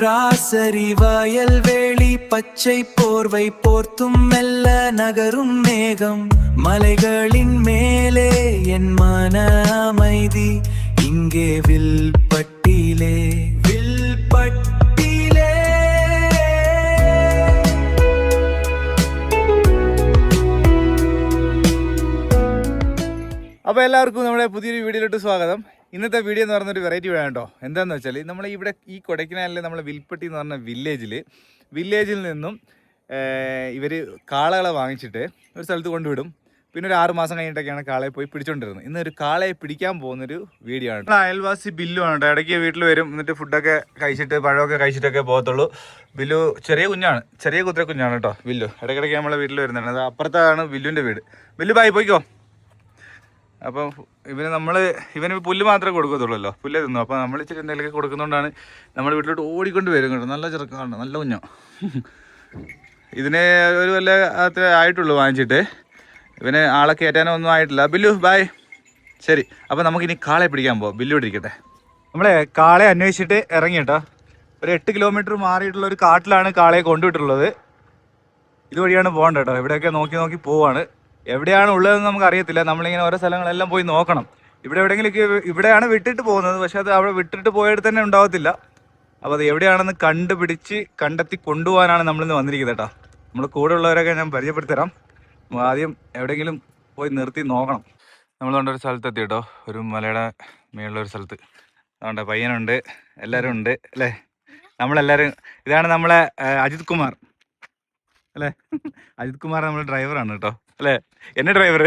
திராசரி வயல்வேளி பச்சை போர்வை போர்த்தும் மெல்ல நகரும் மேகம் மலைகளின் மேலே என் மன அமைதி இங்கே வில்பட்டிலே வில்பட்டிலே. അപ്പോൾ എല്ലാവർക്കും നമ്മുടെ പുതിയൊരു വീഡിയോയിലോട്ട് സ്വാഗതം. ഇന്നത്തെ വീഡിയോ എന്ന് പറഞ്ഞൊരു വെറൈറ്റി വീഡിയോ കേട്ടോ. എന്താണെന്ന് വെച്ചാൽ നമ്മൾ ഇവിടെ ഈ കൊടൈക്കനാലിൽ നമ്മൾ വിൽപ്പട്ടി എന്ന് പറഞ്ഞ വില്ലേജിൽ നിന്നും ഇവർ കാളകളെ വാങ്ങിച്ചിട്ട് ഒരു സ്ഥലത്ത് കൊണ്ടുവിടും. പിന്നെ ഒരു 6 മാസം കഴിഞ്ഞിട്ടൊക്കെയാണ് കാളയെ പോയി പിടിച്ചോണ്ടിരുന്നത്. ഇന്നൊരു കാളയെ പിടിക്കാൻ പോകുന്നൊരു വീഡിയോ ആണ്. അയൽവാസി ബില്ലു ആണ് കേട്ടോ. ഇടയ്ക്ക് വീട്ടിൽ വരും, എന്നിട്ട് ഫുഡൊക്കെ കഴിച്ചിട്ട് പഴമൊക്കെ കഴിച്ചിട്ടൊക്കെ പോകത്തുള്ളൂ. ബില്ലു ചെറിയ കുതിര കുഞ്ഞാണ് കേട്ടോ ബില്ലു. ഇടയ്ക്കിടയ്ക്ക് നമ്മളെ വീട്ടിൽ വരുന്നുണ്ട്. അത് അപ്പുറത്താണ് ബില്ലുവിൻ്റെ വീട്. ബില്ലു ബായ് പോയിക്കോ. അപ്പം ഇവന് പുല്ല് മാത്രമേ കൊടുക്കത്തുള്ളല്ലോ, പുല്ല് തിന്നു. അപ്പോൾ നമ്മൾ ഇച്ചിരി എന്തെങ്കിലുമൊക്കെ കൊടുക്കുന്നതുകൊണ്ടാണ് നമ്മുടെ വീട്ടിലോട്ട് ഓടിക്കൊണ്ട് വരും കേട്ടോ. നല്ല ചെറുക്കമാണ്, നല്ല കുഞ്ഞോ. ഇതിനെ ഒരു വല്ല അത്ര ആയിട്ടുള്ളൂ വാങ്ങിച്ചിട്ട്. ഇവന് ആളെ കയറ്റാനോ ഒന്നും ആയിട്ടില്ല. ബില്ലു ബായ്. ശരി, അപ്പോൾ നമുക്കിനി കാളയെ പിടിക്കാൻ പോകാം. ബില്ലു ഇരിക്കട്ടെ. നമ്മളെ കാളയെ അന്വേഷിച്ചിട്ട് ഇറങ്ങി കേട്ടോ. ഒരു 8 കിലോമീറ്റർ മാറിയിട്ടുള്ള ഒരു കാട്ടിലാണ് കാളയെ കൊണ്ടുവിട്ടുള്ളത്. ഇതുവഴിയാണ് പോകേണ്ടത് കേട്ടോ. ഇവിടെയൊക്കെ നോക്കി പോവാണ്. എവിടെയാണ് ഉള്ളതെന്ന് നമുക്ക് അറിയത്തില്ല. നമ്മളിങ്ങനെ ഓരോ സ്ഥലങ്ങളെല്ലാം പോയി നോക്കണം. ഇവിടെയാണ് വിട്ടിട്ട് പോകുന്നത്, പക്ഷെ അത് അവിടെ വിട്ടിട്ട് പോയിട്ട് തന്നെ ഉണ്ടാവത്തില്ല. അപ്പോൾ അത് എവിടെയാണെന്ന് കണ്ടെത്തി കൊണ്ടുപോകാനാണ് നമ്മളിന്ന് വന്നിരിക്കുന്നത് കേട്ടോ. നമ്മൾ കൂടെ ഉള്ളവരൊക്കെ ഞാൻ പരിചയപ്പെടുത്തരാം. ആദ്യം എവിടെയെങ്കിലും പോയി നിർത്തി നോക്കണം. നമ്മൾ കൊണ്ടൊരു സ്ഥലത്തെത്തി കേട്ടോ. ഒരു മലയുടെ മേളിലൊരു സ്ഥലത്ത് അതുകൊണ്ട് പയ്യനുണ്ട്, എല്ലാവരും ഉണ്ട് അല്ലേ. നമ്മളെല്ലാവരും ഇതാണ് നമ്മളെ അജിത് കുമാർ അല്ലേ. അജിത് കുമാർ നമ്മുടെ ഡ്രൈവറാണ് കേട്ടോ അല്ലേ. എന്നെ ഡ്രൈവർ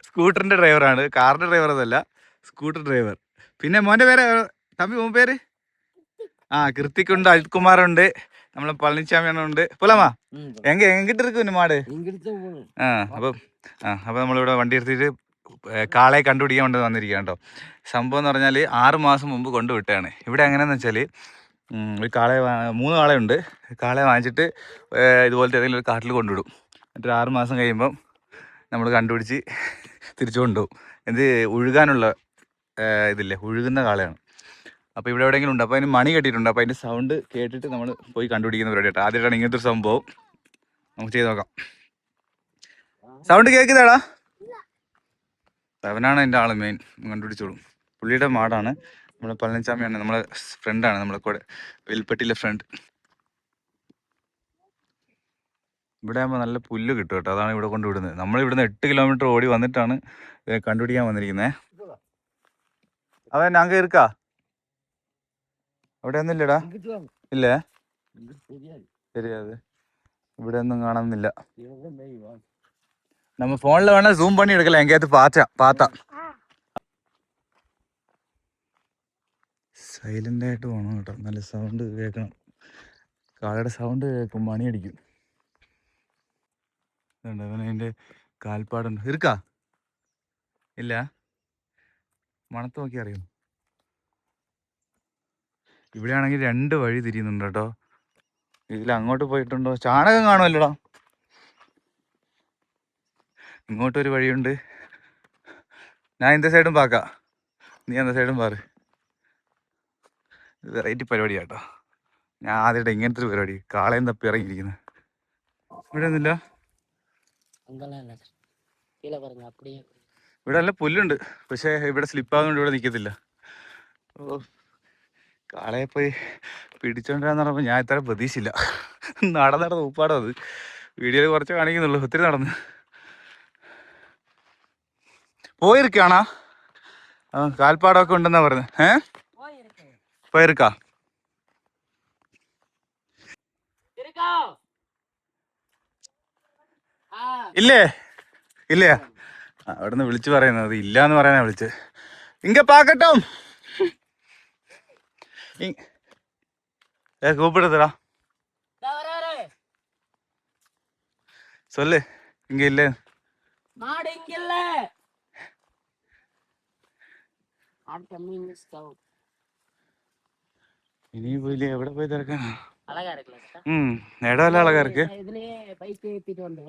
സ്കൂട്ടറിന്റെ ഡ്രൈവറാണ്, കാറിന്റെ ഡ്രൈവർ അതല്ല, സ്കൂട്ടർ ഡ്രൈവർ. പിന്നെ മോന്റെ പേര് മോൻ പേര് കൃത്തിക്കുണ്ട്, അജിത് കുമാറുണ്ട്, നമ്മളെ പളനിച്ചാമിയുണ്ട്. പോലാമാ എങ്കിട്ട് ഇരിക്കും മാട്. അപ്പൊ നമ്മളിവിടെ വണ്ടി എടുത്തിട്ട് കാളയെ കണ്ടുപിടിക്കാൻ വേണ്ടി വന്നിരിക്കുക കേട്ടോ. സംഭവം എന്ന് പറഞ്ഞാൽ 6 മാസം മുമ്പ് കൊണ്ടുവിട്ടാണ്. ഇവിടെ എങ്ങനെയാന്ന് വെച്ചാൽ ഒരു 3 കാളയുണ്ട്. കാളയെ വാങ്ങിച്ചിട്ട് ഇതുപോലത്തെ ഏതെങ്കിലും ഒരു കാട്ടിൽ കൊണ്ടുവിടും. എന്നിട്ട് 6 മാസം കഴിയുമ്പം നമ്മൾ കണ്ടുപിടിച്ച് തിരിച്ചു കൊണ്ടുപോകും. ഇത് ഒഴുകാനുള്ള ഇതില്ലേ, ഒഴുകുന്ന കാളയാണ്. അപ്പോൾ ഇവിടെ എവിടെയെങ്കിലും ഉണ്ട്. അപ്പോൾ അതിന് മണി കെട്ടിയിട്ടുണ്ട്. അപ്പോൾ അതിൻ്റെ സൗണ്ട് കേട്ടിട്ട് നമ്മൾ പോയി കണ്ടുപിടിക്കുന്ന പരിപാടി കേട്ടോ. ആദ്യമായിട്ടാണ് ഇങ്ങനത്തെ ഒരു സംഭവം. നമുക്ക് ചെയ്ത് നോക്കാം. സൗണ്ട് കേൾക്കുന്നതാടാ. അവനാണ് എൻ്റെ ആൾ മെയിൻ, കണ്ടുപിടിച്ചോളും. പുള്ളിയുടെ മാടാണ്. നമ്മളെ പളനിച്ചാമിയാണ്, നമ്മളെ ഫ്രണ്ടാണ്, നമ്മളെ കൂടെ വിൽപ്പട്ടിയിലെ ഫ്രണ്ട്. ഇവിടെ ആകുമ്പോൾ നല്ല പുല്ല് കിട്ടും കേട്ടോ. അതാണ് ഇവിടെ കൊണ്ടുവിടുന്നത്. നമ്മളിവിടുന്ന് 8 കിലോമീറ്റർ ഓടി വന്നിട്ടാണ് കണ്ടുപിടിക്കാൻ വന്നിരിക്കുന്നത്. അവൻ അങ്ങ് ഇരിക്കാ അവിടെ ഒന്നും ഇല്ലടാ. ഇല്ലേ, ശരിയാത് ഇവിടെ ഒന്നും കാണുന്നില്ല. നമ്മ ഫോണിൽ വേണേൽ സൂം പണി എടുക്കല. എങ്കേത്ത് പാത്ത സൈലന്റ് ആയിട്ട് പോകണം കേട്ടോ. നല്ല സൗണ്ട് കേൾക്കണം. കാളയുടെ സൗണ്ട് കേൾക്കും, മണി അടിക്കും. അവനതിൻ്റെ കാൽപ്പാടുണ്ട്. ഇരിക്കാ ഇല്ല, മണത്ത് നോക്കി അറിയും. ഇവിടെ ആണെങ്കിൽ 2 വഴി തിരിയുന്നുണ്ട് കേട്ടോ. ഇതിൽ അങ്ങോട്ട് പോയിട്ടുണ്ടോ? ചാണകം കാണുമല്ലോടാ. ഇങ്ങോട്ടൊരു വഴിയുണ്ട്. ഞാൻ இந்த സൈഡും പാക്കാം, നീ அந்த സൈഡും പാറ്. വെറൈറ്റി പരിപാടിയാ കേട്ടോ. ഞാൻ ആദ്യമായിട്ട് ഇങ്ങനത്തെ ഒരു പരിപാടി. കാളയും തപ്പി ഇറങ്ങിയിരിക്കുന്നത്. ഇവിടെ ഒന്നുമില്ല. ഇവിടെ നല്ല പുല്ലുണ്ട്, പക്ഷേ ഇവിടെ സ്ലിപ്പാകുന്നുണ്ട്. ഇവിടെ നിൽക്കത്തില്ല. ഓ, കാളയെ പോയി പിടിച്ചോണ്ടിരാന്ന് പറഞ്ഞപ്പോൾ ഞാൻ ഇത്ര പ്രതീക്ഷയില്ല. നടന്ന ഉപ്പാടോ. അത് വീഡിയോയിൽ കുറച്ച് കാണിക്കുന്നുള്ളൂ, ഒത്തിരി നടന്ന് പോയിരിക്കാണാ. കാൽപ്പാടമൊക്കെ ഉണ്ടെന്നാ പറഞ്ഞത്. പോയിരിക്കാ ഇല്ലേ അവിടുന്ന് വിളിച്ചു പറയുന്നത് ഇല്ലാന്ന് പറയാനാ വിളിച്ചത്. ഇങ്ങ പാക്കട്ടോ கூப்பிடுதுடா சொல்லு. இங்க இல்ல மாடு, இங்க இல்ல. இனி போய் எവിടെ போய் திறக்கானா? அழகா இருக்குல்ல. இடம் எல்லாம் அழகா இருக்கு. இதுலயே பைக் ஏத்திட்டு வந்து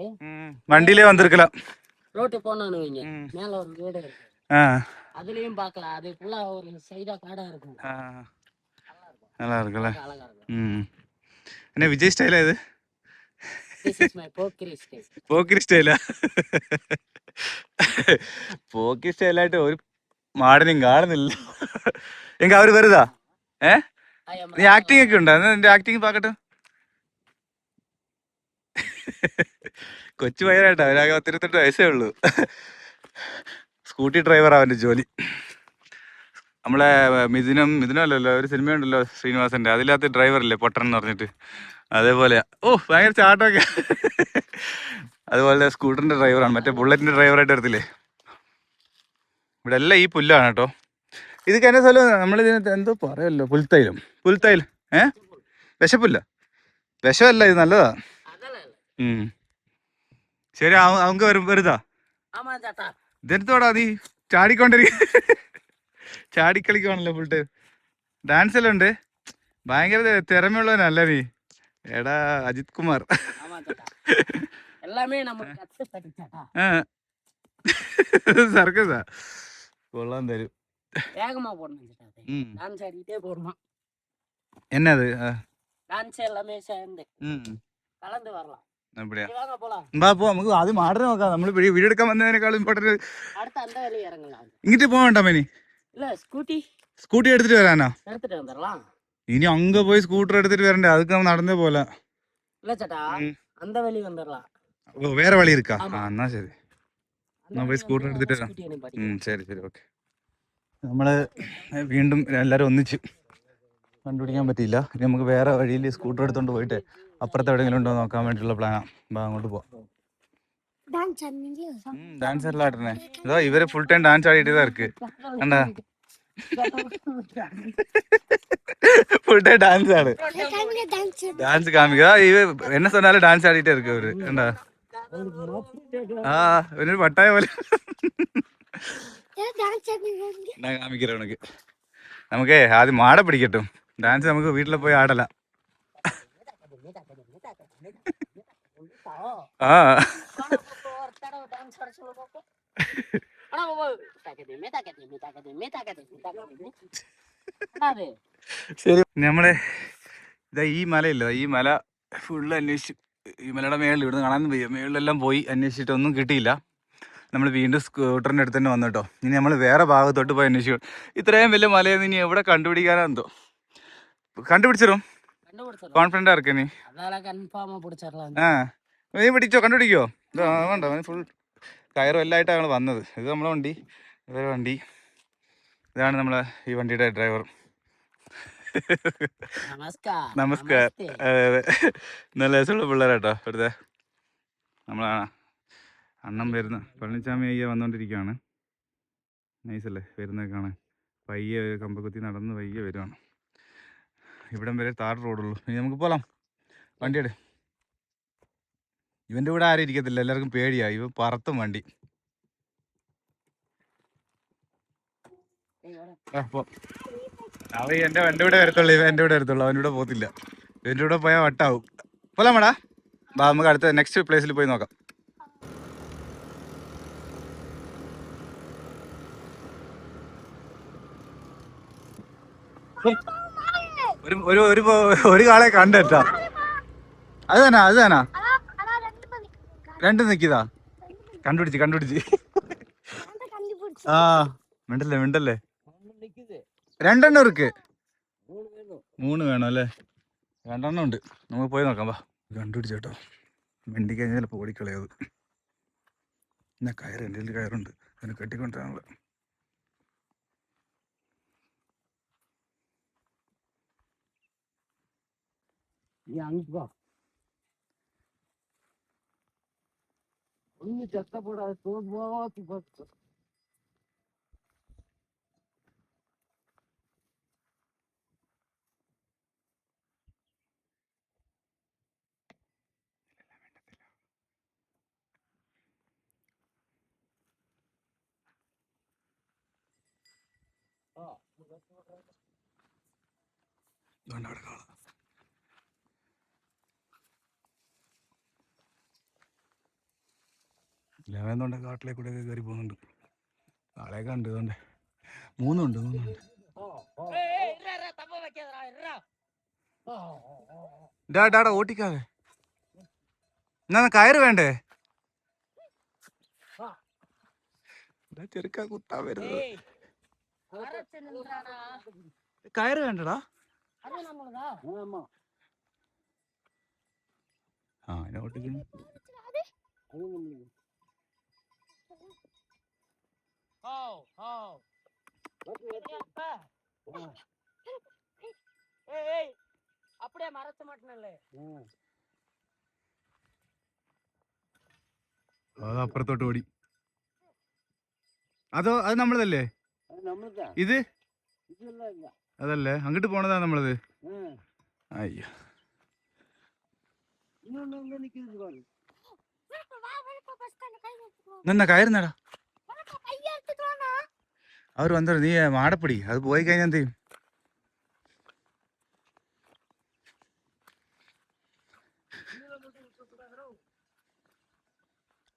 வண்டியிலே வந்திருக்கலாம். ரோட்டு போனானு வைங்க, மேல ஒரு வீடு இருக்கு. அதுலயும் பார்க்கலாம். அது ஃபுல்லா ஒரு சைடா காடா இருக்கும். நல்லா இருக்குல்ல அழகா இருக்கும். என்ன விஜய் ஸ்டைலா இது This is my pokery style. പോക്കി സ്റ്റൈലാ പോക്കി സ്റ്റൈലായിട്ട് ഒരു മാടനും കാണുന്നില്ല എങ്ക അവര് വരുതാ I am നീ ആക്ടിങ് ഒക്കെ ഉണ്ടോ നിന്റെ ആക്ടിങ് പാക്കട്ടെ കൊച്ചു പയ്യനായിട്ടാ അവരാകെ 18 വയസ്സേ ഉള്ളൂ സ്കൂട്ടി ഡ്രൈവർ അവന്റെ ജോലി നമ്മളെ മിഥുനല്ലല്ലോ ഒരു സിനിമയുണ്ടല്ലോ ശ്രീനിവാസന്റെ അതിനകത്ത് ഡ്രൈവറില്ലേ പൊട്ടൻ എന്ന് പറഞ്ഞിട്ട് അതേപോലെയാ ഭയങ്കര ചാട്ടമൊക്കെ അതുപോലെ സ്കൂട്ടറിന്റെ ഡ്രൈവറാണ് മറ്റേ ബുള്ളറ്റിന്റെ ഡ്രൈവറായിട്ട് വരത്തില്ലേ ഇവിടെ എല്ലാം ഈ പുല്ലാണ് കേട്ടോ ഇതൊക്കെ എന്നെ സ്ഥലം നമ്മളിതിനകത്ത് എന്തോ പറയല്ലോ പുൽത്തൈലം വിശപ്പില്ല വിഷമല്ല ഇത് നല്ലതാ ശരി അവങ്ക വരുതാ ഇതെടുത്തോടാ നീ ചാടിക്കളിക്കുവാണല്ലോ ഫുൾ ടൈം ഡാൻസ് എല്ലാം ഉണ്ട് ഭയങ്കര തിறமைയുള്ളവനല്ല നീ എടാ അജിത് കുമാർ സർക്കസാ കൊള്ളാൻ തരും എന്നത് നമുക്ക് ആദ്യം മാടനെ നോക്കാം നമ്മള് വീഡിയോ എടുക്കാൻ വന്നതിനേക്കാളും ഇമ്പോർട്ടന്റ് ഇങ്ങിട്ട് പോകണ്ട മേനി സ്കൂട്ടി എടുത്തിട്ട് വരാനോ ഇനി അങ്ങ് പോയി സ്കൂട്ടർ എടുത്തിട്ട് വരണ്ടേ അതൊക്കെ നടന്നേ പോലെ വേറെ വഴി ഇരിക്കാ എന്നാ ശരി എന്നാ പോയി സ്കൂട്ടർ എടുത്തിട്ട് വരാം ശരി ഓക്കെ നമ്മള് വീണ്ടും എല്ലാരും ഒന്നിച്ച് കണ്ടുപിടിക്കാൻ പറ്റിയില്ല ഇനി നമുക്ക് വേറെ വഴിയിൽ സ്കൂട്ടർ എടുത്തോണ്ട് പോയിട്ട് അപ്പുറത്ത് എവിടെയെങ്കിലും ഉണ്ടോ നോക്കാൻ വേണ്ടിയിട്ടുള്ള പ്ലാനാ അങ്ങോട്ട് പോവാം ഡാൻസ് എല്ലാം ആട്ടണേ ഇതോ ഇവര് ഫുൾ ടൈം ഡാൻസ് ആടിയിട്ടാ ഇருக்கு കണ്ടാ ഫുൾ ടൈം ഡാൻസ് ആണ് ഡാൻസ് കാമിക്ക എന്നെ சொன்னாலும் ഡാൻസ് ആടിയിട്ടേ ഇருக்கு അവര് കണ്ടാ ഒരു പട്ടായ പോലെ കാമിக்கிறேன் ഉനക്ക് നമുക്കേ ആദ്യം മാട പിടിക്കട്ടും ഡാൻസ് നമുക്ക് വീട്ടിൽ പോയി ആടല ശരി നമ്മള് ഇതാ ഈ മലയില്ല ഈ മല ഫുള്ള് അന്വേഷിച്ചു ഈ മലയുടെ മേളിൽ ഇവിടുന്ന് കാണാൻ വയ്യ മേളിലെല്ലാം പോയി അന്വേഷിച്ചിട്ട് ഒന്നും കിട്ടിയില്ല നമ്മൾ വീണ്ടും സ്കൂട്ടറിൻ്റെ അടുത്ത് തന്നെ വന്നു കേട്ടോ ഇനി നമ്മൾ വേറെ ഭാഗത്തോട്ട് പോയി അന്വേഷിക്കും ഇത്രയും വലിയ മലയെന്ന് ഇനി എവിടെ കണ്ടുപിടിക്കാനോ എന്തോ കണ്ടുപിടിച്ചിരും കോൺഫിഡന്റ് ആർക്കെ നീ നീ പിടിച്ചോ കണ്ടുപിടിക്കോ വേണ്ട ഫുൾ കയറും എല്ലാം ആയിട്ടാണ് വന്നത് ഇത് നമ്മളെ വണ്ടി ഇവരെ വണ്ടി ഇതാണ് നമ്മളെ ഈ വണ്ടിയുടെ ഡ്രൈവർ നമസ്കാരം അതെ നല്ല രസമുള്ള പിള്ളേരാട്ടോ ഇവിടുത്തെ നമ്മളാ അണ്ണം വരുന്ന പളനിച്ചാമി അയ്യ വന്നുകൊണ്ടിരിക്കുകയാണ് നൈസല്ലേ വരുന്നത് കാണാൻ പയ്യെ കമ്പക്കുത്തി നടന്ന് പയ്യെ വരുവാണ് ഇവിടം വരെ താർ റോഡുള്ളൂ ഇനി നമുക്ക് പോകാം വണ്ടിയുടെ ഇവൻ്റെ കൂടെ ആരും ഇരിക്കത്തില്ല എല്ലാവർക്കും പേടിയാ ഇവ പറത്തും വണ്ടി അവൻ എൻ്റെ കൂടെ വരത്തുള്ളൂ ഇവ എൻ്റെ കൂടെ വരത്തുള്ളൂ അവൻ്റെ കൂടെ പോകത്തില്ല ഇവൻ്റെ കൂടെ പോയാൽ വട്ടാവും പോലാം മേടാ ബാ നമുക്ക് അടുത്ത നെക്സ്റ്റ് പ്ലേസിൽ പോയി നോക്കാം ഒരു കാളെ കണ്ടേട്ടാ അത് തന്നെ രണ്ടും നിക്കിതാ കണ്ടുപിടിച്ച് മിണ്ടല്ലേ രണ്ടെണ്ണം ഇருக்கு 3 വേണം അല്ലേ 2 എണ്ണം ഉണ്ട് നമുക്ക് പോയി നോക്കാം വാ കണ്ടുപിടിച്ചേട്ടോ മിണ്ടി കഴിഞ്ഞാൽ ഓടിക്കളയത് പിന്നെ കയറ് എൻ്റെ കയ്യിൽ കയറുണ്ട് അതിന് കെട്ടിക്കൊണ്ടിരാനുള്ള ലെവന്നുണ്ട് കാട്ടിലെ കൂടെ ഒക്കെ കയറി പോകുന്നുണ്ട് ആളെ കണ്ട് ഇതുകൊണ്ട് 3 ഉണ്ട് ഡാടാ ഓട്ടിക്കാതെ. എന്നാ കയറ് വേണ്ടേ? ചെറുക്കാ കുത്താ വരുന്നത്. കയറ് വേണ്ടടാ. ആ അതിനെ ഓട്ടിക്കുന്നു. அப்படியே மறைச்ச மாட்டேனല്ലേ. അത് അപ്പുറത്തോട്ട് ഓടി. അതോ അത് നമ്മളതല്ലേ ഇത്? അതല്ലേ അങ്ങോട്ട് പോണതാ നമ്മളത്. അയ്യോ നിന്ന കയറുന്നടാ. അവർ വന്നോ. നീ മാടപ്പിടി. അത് പോയി കഴിഞ്ഞാൽ എന്ത് ചെയ്യും?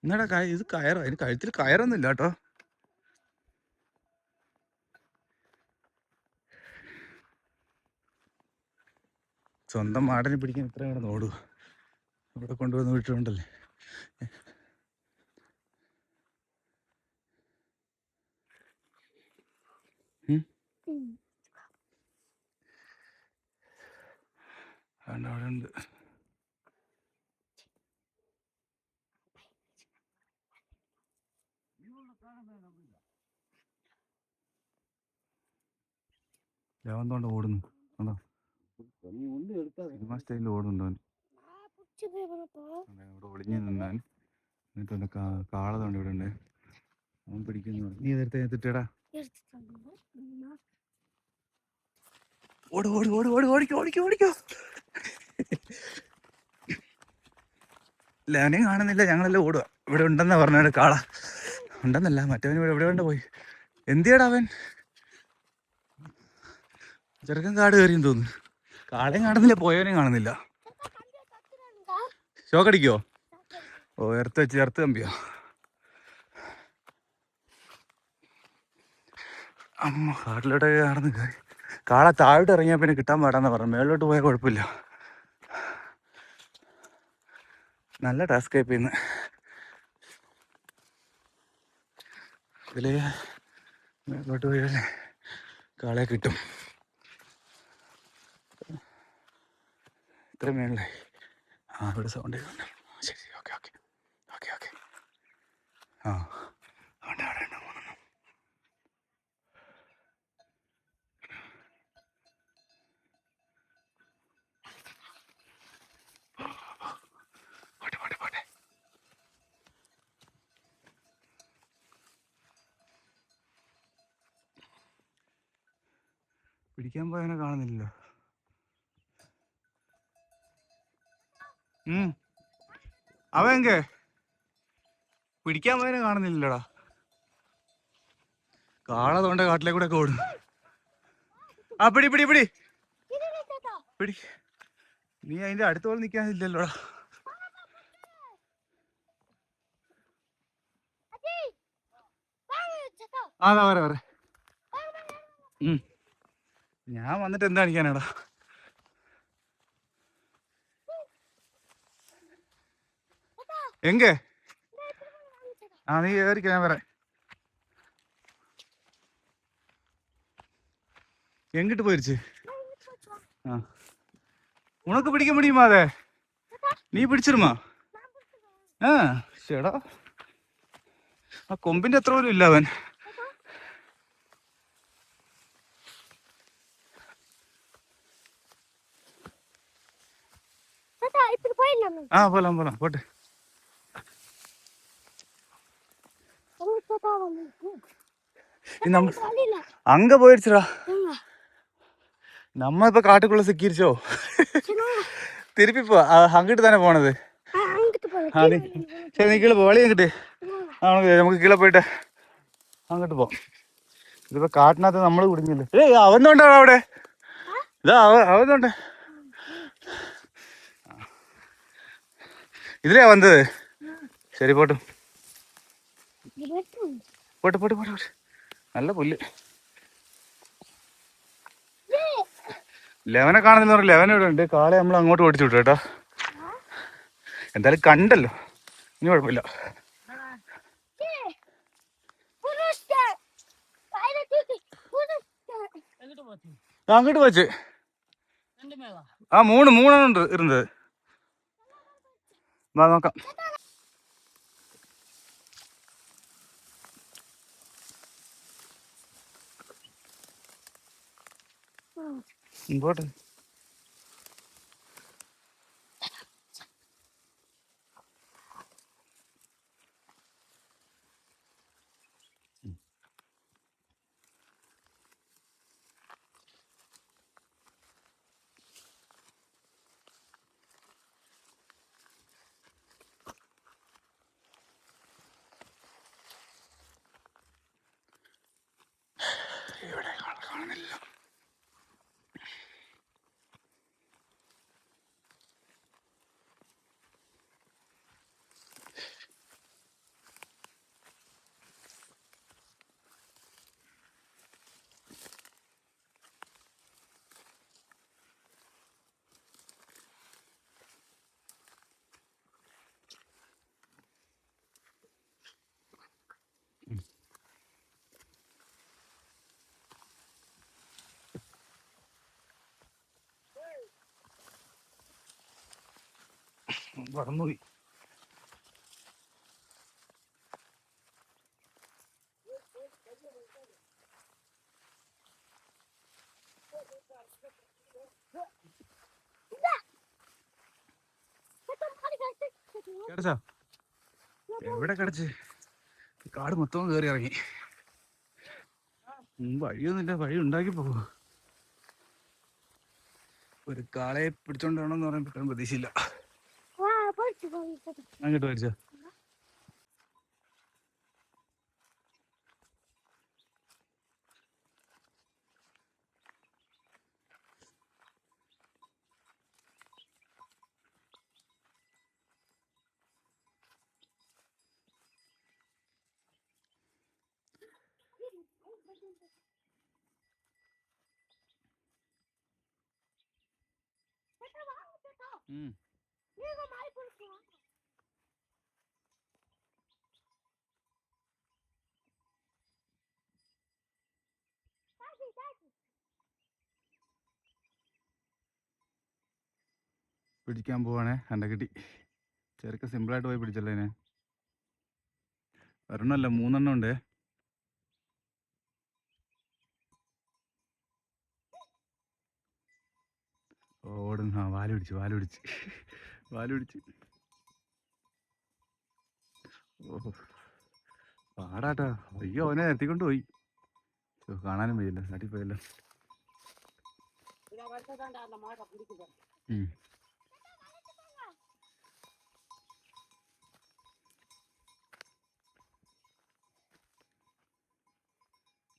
എന്നാടാ ഇത് കയറ. അതിന് കഴുത്തിൽ കയറൊന്നും ഇല്ല കേട്ടോ. സ്വന്തം മാടനെ പിടിക്കാൻ ഇത്ര കിടന്ന് ഓടുക. ഇവിടെ കൊണ്ടുവന്ന് വിട്ടിട്ടുണ്ടല്ലേ. അവിടെ ഉണ്ട്. ലെവന്തോണ്ട് ഓടുന്നു. അതോ സിനിമ സ്റ്റൈലിൽ ഓടുന്നുണ്ടോ? ഇവിടെ ഒളിഞ്ഞു നിന്നാൻ. എന്നിട്ടുണ്ട് കാളതുണ്ട് ഇവിടെ ഉണ്ട്. അവൻ പിടിക്കുന്നു. നീ നേരത്തെ എത്തിട്ടേടാ. ഓട് ഓട് ഓട് ഓട് ഓടിക്കോ ഓടിക്കോ ഓടിക്കോ. ലെവനെ കാണുന്നില്ല. ഞങ്ങളെല്ലാം ഓടുക. ഇവിടെ ഉണ്ടെന്നാ പറഞ്ഞ കാള. ഉണ്ടെന്നല്ല, മറ്റവൻ ഇവിടെ എവിടെ കൊണ്ട് പോയി. എന്തിയടാ അവൻ? ചെറുക്കൻ കാട് കയറിയെന്ന് തോന്നുന്നു. കാളയും കാണുന്നില്ല, പോയവനെയും കാണുന്നില്ല. ഷോക്കടിക്കോ? ഓ ചേർത്ത് കമ്പിയോ? അമ്മ കാട്ടിലോട്ടൊക്കെ നടന്ന് കയറി. കാള താഴോട്ട് ഇറങ്ങിയാൽ പിന്നെ കിട്ടാൻ പാടാന്നാ പറഞ്ഞു. മേളിലോട്ട് പോയാൽ കുഴപ്പമില്ല. നല്ല ടാസ്ക് ആയി ഇന്ന്. ഇതില് മേളിലോട്ട് പോയാലേ കാളയെ കിട്ടും. ഇത്ര മേളിലായി. ആ ഇവിടെ സൗണ്ട് ചെയ്യുന്നുണ്ട്. ശരി ഓക്കെ ഓക്കെ ഓക്കെ ഓക്കെ. ആ അവിടെ അവിടെ ഉണ്ട് മൂന്നെണ്ണം. പോട്ടെ പോട്ടെ പോട്ടെ. പിടിക്കാൻ പോയവനെ കാണുന്നില്ലല്ലോ. അവൻ എങ്കെ പിടിക്കാൻ പോയവനെ കാണുന്നില്ലടാ. കാള തോണ്ട കാട്ടിലേക്കൂടെ ഒക്കെ ഓടും. ആ പിടി പിടി പിടി പിടി. നീ അതിന്റെ അടുത്ത് പോലെ നിൽക്കാനില്ലല്ലോടാ. അതാ വരെ വരെ. ഞാൻ വന്നിട്ട് എന്താ കാണിക്കാനാടാ? എങ്കെ ആ നീ കയറിക്ക, ഞാൻ വരാം. എങ്ങിട്ട് പോയിരിച്ച്? ആ ഉണക്ക് പിടിക്കാൻ മുടിയുമാ? അതെ നീ പിടിച്ചിരുമാ? ആ ചേടാ, ആ കൊമ്പിന്റെ അത്ര പോലും ഇല്ല അവൻ. ആ പോലാം പോലാം പോട്ടെ. அங்க போயிடுச்சுடா. நம்ம இப்ப காட்டுக்குள்ள சிக்கிருச்சோ. திருப்பி போ, அங்கிட்டு தானே போனது. சரி நீ கீழே போ, வழி எங்கிட்டு നമുക്ക് കീഴെ പോയിട്ട് അങ്ങോട്ട് പോ. ഇതിപ്പോ കാട്ടിനകത്ത് നമ്മള് കുടുങ്ങില്ലേ. ഏയ് അവന്നുണ്ടോ അവിടെ? ഇതാ അവന്നുണ്ട്. ഇതിലേ വന്നത്. ശരി പോട്ടും. പോട്ടെ പോട്ടെ പോട്ടെ പോട്ടെ. നല്ല പുല്ല്. ലെവനെ കാണുന്നില്ല പറഞ്ഞു. ലെവൻ ഇവിടെ ഉണ്ട്. കാളെ നമ്മൾ അങ്ങോട്ട് ഓടിച്ചു വിട്ടു കേട്ടോ. എന്തായാലും കണ്ടല്ലോ, ഇനി കുഴപ്പമില്ല. എങ്ങോട്ട് പോച്ചു അങ്ങോട്ട് പോച്ച്. രണ്ട് മേള ആ മൂന്നെണ്ണം ഉണ്ട് ഇരുന്നത്. വാ നോക്കാം. പോട്ടെ. ഇവിടെ കാണുന്നില്ല. പറന്നുപോയി. കിടച്ചാ? എവിടെ കിടച്ച്? കാട് മൊത്തം കയറി ഇറങ്ങി. വഴിയൊന്നുമില്ല, വഴി ഉണ്ടാക്കി പോകും. ഒരു കാളയെ പിടിച്ചോണ്ടാണെന്ന് പറയാൻ പെട്ടെന്ന് പ്രതീക്ഷയില്ല. അങ്ങോട്ട് വരച്ച പിടിക്കാൻ പോവാണേ. എൻ്റെ കിട്ടി. ചെറുക്ക സിമ്പിളായിട്ട് പോയി പിടിച്ചല്ലേ ഇതിനെ. ഒരെണ്ണമല്ല, 3 ഉണ്ട്. ഓടുന്നു. ആ വാല് പിടിച്ച്. ഓഹോ പാടാട്ടാ. അയ്യോ, അവനെ നിർത്തിക്കൊണ്ട് പോയി. കാണാനും വയ്യല്ലോ, തട്ടിപ്പോയല്ലോ.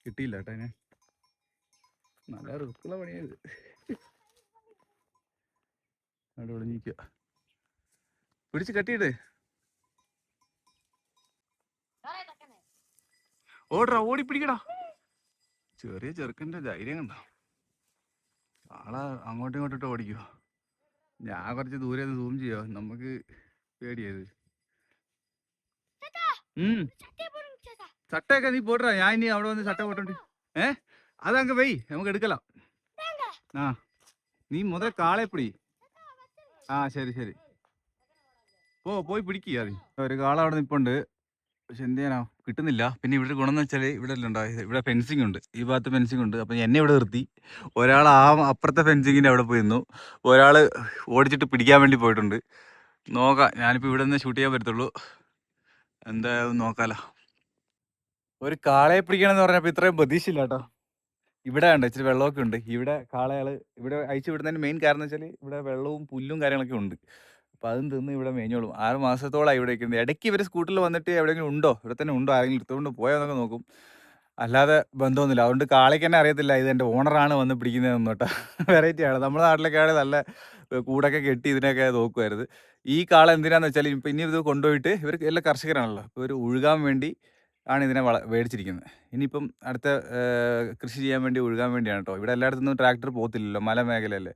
കിട്ടിയില്ല കേട്ടോ അതിനെ. നല്ല റിസ്ക്കുള്ള പണിയായത്. അവിടെ ഒളിഞ്ഞിരിക്കുക. പിടിച്ച് കെട്ടിയിട്ട് ഓടറാ, ഓടി പിടിക്കടാ. ചെറിയ ചെറുക്കൻ്റെ ധൈര്യം കണ്ടോ. ആളെ അങ്ങോട്ടും ഇങ്ങോട്ടിട്ട് ഓടിക്കോ. ഞാൻ കുറച്ച് ദൂരെ നിന്ന് സൂം ചെയ്യോ, നമുക്ക് പേടിയായത്. ചട്ടയൊക്കെ നീ പോട്ടാ. ഞാൻ ഇനി അവിടെ വന്ന് ചട്ട പോട്ടോണ്ട്. അതങ്ങ് പോയി നമുക്ക് എടുക്കലാം. ആ നീ മുതൽ കാളെ പിടി. ആ ശരി പോയി പിടിക്കുക. ഒരു കാള അവിടെ നിൽപ്പുണ്ട്. പക്ഷെ എന്ത് ചെയ്യാനാ, കിട്ടുന്നില്ല. പിന്നെ ഇവിടെ ഒരു ഗുണമെന്ന് വെച്ചാൽ ഇവിടെ എല്ലാം ഉണ്ടായത്, ഇവിടെ ഫെൻസിങ് ഉണ്ട്. ഈ ഭാഗത്ത് ഫെൻസിങ് ഉണ്ട്. അപ്പം എന്നെ ഇവിടെ നിർത്തി. ഒരാൾ അപ്പുറത്തെ ഫെൻസിങ്ങിൻ്റെ അവിടെ പോയി നിന്നു. ഒരാൾ ഓടിച്ചിട്ട് പിടിക്കാൻ വേണ്ടി പോയിട്ടുണ്ട്. നോക്കാം. ഞാനിപ്പോൾ ഇവിടെ നിന്ന് ഷൂട്ട് ചെയ്യാൻ പറ്റത്തുള്ളൂ. എന്തായാലും നോക്കാലോ. ഒരു കാളയെ പിടിക്കണമെന്ന് പറഞ്ഞപ്പോൾ ഇത്രയും പ്രതീക്ഷയില്ല കേട്ടോ. ഇവിടെ ഉണ്ട് ഇച്ചിരി വെള്ളമൊക്കെ ഉണ്ട്. ഇവിടെ കാളകൾ ഇവിടെ അയച്ചു വിടുന്നതിന് മെയിൻ കാരണം എന്ന് വെച്ചാൽ ഇവിടെ വെള്ളവും പുല്ലും കാര്യങ്ങളൊക്കെ ഉണ്ട്. അപ്പോൾ അതും തിന്ന് ഇവിടെ മേഞ്ഞോളും. 6 മാസത്തോളമായി ഇവിടെ ഇരിക്കുന്നത്. ഇടയ്ക്ക് ഇവർ സ്കൂട്ടറിൽ വന്നിട്ട് എവിടെയെങ്കിലും ഉണ്ടോ, ഇവിടെ തന്നെ ഉണ്ടോ, ആരെങ്കിലും എടുത്തുകൊണ്ട് പോയോന്നൊക്കെ നോക്കും. അല്ലാതെ ബന്ധമൊന്നുമില്ല. അതുകൊണ്ട് കാളയ്ക്ക് തന്നെ അറിയത്തില്ല ഇത് എൻ്റെ ഓണറാണ് വന്ന് പിടിക്കുന്നതെന്ന് കേട്ടോ. വെറൈറ്റിയാണ്. നമ്മുടെ നാട്ടിലൊക്കെ ആണെങ്കിൽ നല്ല കൂടൊക്കെ കെട്ടി ഇതിനൊക്കെ നോക്കുമായിരുന്നു. ഈ കാള എന്തിനാന്ന് വെച്ചാൽ ഇപ്പം ഇനി ഇത് കൊണ്ടുപോയിട്ട് ഇവർ എല്ലാ കർഷകരാണല്ലോ, ഇപ്പോൾ ഇവർ ഉഴുകാൻ വേണ്ടി ആണ് ഇതിനെ മേടിച്ചിരിക്കുന്നത്. ഇനിയിപ്പം അടുത്ത കൃഷി ചെയ്യാൻ വേണ്ടി ഒഴുകാൻ വേണ്ടിയാണ് കേട്ടോ. ഇവിടെ എല്ലായിടത്തുനിന്നും ട്രാക്ടർ പോകത്തില്ലല്ലോ, മലമേഖലയല്ലേ.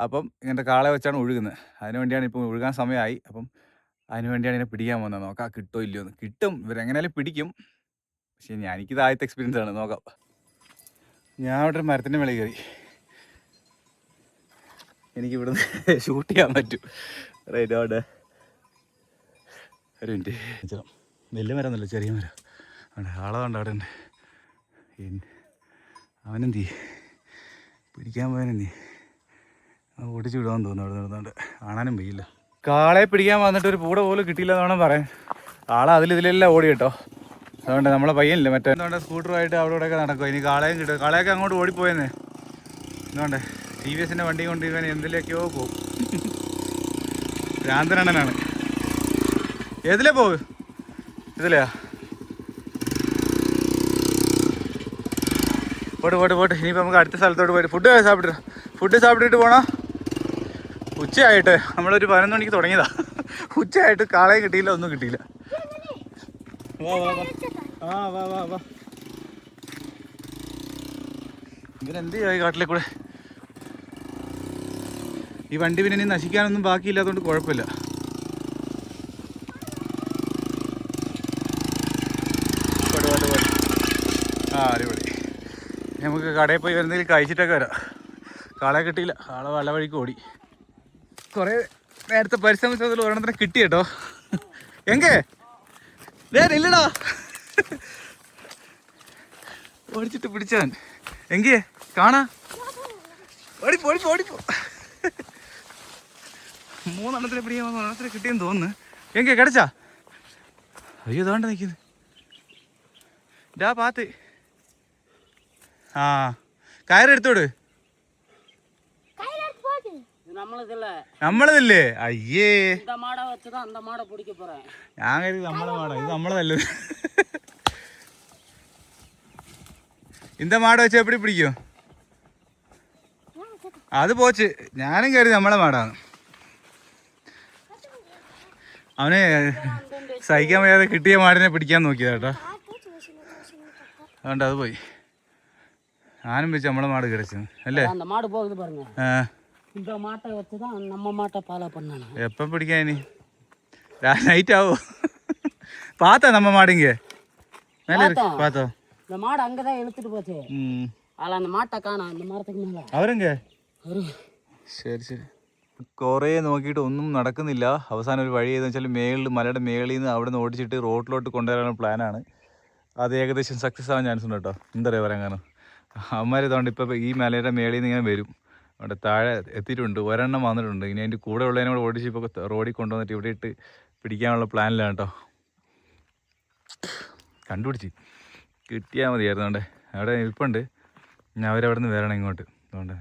അപ്പം ഇങ്ങനത്തെ കാളെ വെച്ചാണ് ഒഴുകുന്നത്. അതിന് വേണ്ടിയാണ് ഇപ്പം ഒഴുകാൻ സമയമായി. അപ്പം അതിന് വേണ്ടിയാണ് ഇതിനെ പിടിക്കാൻ പോകുന്നത്. നോക്കാം കിട്ടോ ഇല്ലയോ എന്ന്. കിട്ടും, ഇവരെങ്ങനെയാലും പിടിക്കും. പക്ഷേ എനിക്കിത് ആദ്യത്തെ എക്സ്പീരിയൻസ് ആണ്, നോക്കാം. ഞാൻ ഇവിടെ ഒരു മരത്തിൻ്റെ മേളിൽ കയറി. എനിക്കിവിടുന്ന് ഷൂട്ട് ചെയ്യാൻ പറ്റും. റൈറ്റ് അവിടെ ഒരു മിനിറ്റ്. വലിയ മരം ഒന്നുമില്ല, ചെറിയ മരം. അവിടെ ആളതുണ്ട്, അവിടെ ഉണ്ട്. അവനെന്തി പിടിക്കാൻ പോയനെന്തി ഓടിച്ചു വിടാമെന്ന് തോന്നുന്നു. അവിടെ നിർന്നുകൊണ്ട് കാണാനും വയ്യില്ല. കാളെ പിടിക്കാൻ വന്നിട്ട് ഒരു പൂട പോലും കിട്ടിയില്ല എന്ന് വേണം പറയാൻ. ആളെ ഇതിലെല്ലാം ഓടി കേട്ടോ. അതുകൊണ്ട് നമ്മളെ പയ്യനില്ല മറ്റേ എന്തുകൊണ്ട് സ്കൂട്ടറുമായിട്ട് അവിടെ ഇവിടെയൊക്കെ നടക്കും. ഇനി കാളയും കിട്ടും. കാളയൊക്കെ അങ്ങോട്ട് ഓടിപ്പോയെന്ന്. എന്തുകൊണ്ട് TVS വണ്ടി കൊണ്ട് ഇവൻ എന്തിലേക്കോ പോകും. ഭ്രാന്തനണ്ണനാണ്. ഏതിലേ പോകും? ഇതിലെയാ? പോട്ട് ഇനിയിപ്പോൾ നമുക്ക് അടുത്ത സ്ഥലത്തോട്ട് പോയിട്ട് ഫുഡ് സാപ്പിട്ടിട്ട് പോണോ? ഉച്ചയായിട്ട് നമ്മളൊരു 11 മണിക്ക് തുടങ്ങിയതാ. ഉച്ചയായിട്ട് കാളയും കിട്ടിയില്ല, ഒന്നും കിട്ടിയില്ല. വാ ഇവരെന്ത് ചെയ്യായി കാട്ടിലെ കൂടെ? ഈ വണ്ടി പിന്നെ ഇനി നശിക്കാനൊന്നും ബാക്കിയില്ലാത്തതുകൊണ്ട് കുഴപ്പമില്ല. അടിപൊളി. നമുക്ക് കടയിൽ പോയി വരുന്നതിൽ കഴിച്ചിട്ടൊക്കെ വരാം. കാളെ കിട്ടിയില്ല, കാള വല വഴിക്ക് ഓടി. കുറേ നേരത്തെ പരിശ്രമിച്ചതിൽ ഒരെണ്ണത്തിനെ കിട്ടി കേട്ടോ. എങ്കേ ഇല്ലടാ, ഓടിച്ചിട്ട് പിടിച്ചവൻ. എങ്കേ കാണാ, ഓടിപ്പോ. 3 എണ്ണത്തിനെ പിടിക്കാൻ വന്ന ഒരെണ്ണത്തിനെ കിട്ടിയെന്ന് തോന്നുന്നു. എങ്കേ കിടച്ചാ? അയ്യോ ഇതാണ്ട് നിൽക്കുന്നത്. ഇതാ പാത്ത്. കയറെടുത്തോട്. നമ്മളതല്ലേ? അയ്യേ, ഞാൻ കരുതി നമ്മളെ മാടാ. ഇത് നമ്മളതല്ലേ. இந்த மாடை வச்சு எப்படி பிடிக்கும்? അത് പോച്ച്. ഞാനും കരുതി നമ്മളെ മാടാണ്. അവന് സഹിക്കാൻ വയ്യാതെ കിട്ടിയ മാടിനെ പിടിക്കാൻ നോക്കിയതാ കേട്ടോ. അതുകൊണ്ട് അത് പോയി. ഞാനും വെച്ച് നമ്മളെ മാട് കിടച്ചു അല്ലേ? എപ്പം പിടിക്കാൻ ഇനി? നൈറ്റ് ആവോ? പാത്താ നമ്മ മാടിങ്ക പാത്തോ? അവരെങ്ക? ശരി. കുറേ നോക്കിയിട്ട് ഒന്നും നടക്കുന്നില്ല. അവസാനം ഒരു വഴി ഏതെന്ന് വെച്ചാൽ മലയുടെ മേളിൽ നിന്ന് അവിടെ നിന്ന് ഓടിച്ചിട്ട് റോഡിലോട്ട് കൊണ്ടുവരാനുള്ള പ്ലാനാണ്. അത് ഏകദേശം സക്സസ് ആവാൻ ചാൻസ് ഉണ്ട് കേട്ടോ. എന്താ പറയുക പറയാൻ കാരണം അവന്മാർ ഇതുകൊണ്ട് ഇപ്പോൾ ഈ മലയുടെ മേളിൽ നിന്ന് ഇങ്ങനെ വരും. അവിടെ താഴെ എത്തിയിട്ടുണ്ട്, ഒരെണ്ണം വന്നിട്ടുണ്ട്. ഇനി അതിൻ്റെ കൂടെ ഉള്ളതിനെ കൂടെ ഓടിച്ച് ഇപ്പോൾ റോഡിൽ കൊണ്ടുവന്നിട്ട് ഇവിടെ ഇട്ട് പിടിക്കാനുള്ള പ്ലാനിലാണ് കേട്ടോ. കണ്ടുപിടിച്ച് കിട്ടിയാൽ മതിയായിരുന്നു. അതുകൊണ്ട് അവിടെ ഇരിപ്പുണ്ട്. ഞാൻ അവരവിടെ നിന്ന് വരണം ഇങ്ങോട്ട്. അതുകൊണ്ട്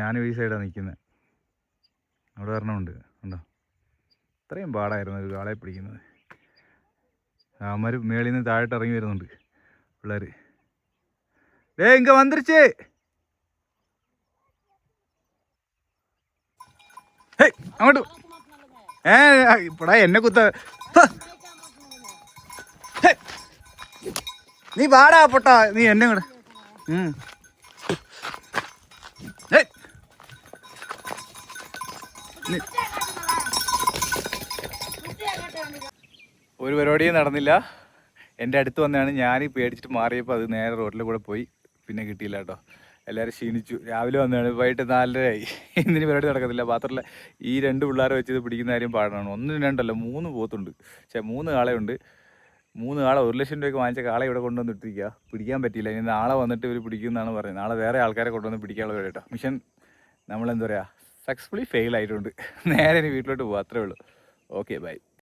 ഞാനും ഈ സൈഡാണ് നിൽക്കുന്നത്. അവിടെ വരണമുണ്ട്. ഉണ്ടോ? ഇത്രയും പാടായിരുന്നു ഒരു കാളയെ പിടിക്കുന്നത്. അവന്മാർ മേളിൽ നിന്ന് താഴോട്ട് ഇറങ്ങി വരുന്നുണ്ട് പിള്ളേർ. ഇങ്ങ വന്നിരിച്ചേ. അങ്ങോട്ട് ഇപ്പടാ എന്നെ കുത്ത. നീ പാടാ പൊട്ടാ, നീ എന്നെ കൂടെ. ഒരു പരിപാടിയും നടന്നില്ല. എൻ്റെ അടുത്ത് വന്നതാണ്. ഞാൻ പേടിച്ചിട്ട് മാറിയപ്പോൾ അത് നേരെ റോഡിൽ കൂടെ പോയി. പിന്നെ കിട്ടിയില്ല കേട്ടോ. എല്ലാവരും ക്ഷീണിച്ചു. രാവിലെ വന്നതാണ്, വൈകിട്ട് 4:30 ഇന്നിന് പരിപാടി നടക്കത്തില്ല. മാത്രമല്ല ഈ 2 പിള്ളേരെ വെച്ച് ഇത് പിടിക്കുന്ന കാര്യം പാടാണ്. 1 2 3 പോത്തുണ്ട്. 3 കാളയുണ്ട്. 3 കാള 1 ലക്ഷം രൂപയ്ക്ക് വാങ്ങിച്ച കാള ഇവിടെ കൊണ്ടുവന്ന് ഇട്ടിരിക്കുക. പിടിക്കാൻ പറ്റിയില്ല. ഇനി നാളെ വന്നിട്ട് ഇവർ പിടിക്കുമെന്നാണ് പറയുന്നത്. നാളെ വേറെ ആൾക്കാരെ കൊണ്ടുവന്ന് പിടിക്കാനുള്ള കേട്ടോ. മിഷൻ നമ്മളെന്താ പറയുക, സക്സസ്ഫുള്ളി ഫെയിൽ ആയിട്ടുണ്ട്. നേരെ ഇനി വീട്ടിലോട്ട് പോകുക, അത്രേ ഉള്ളൂ. Okay bye.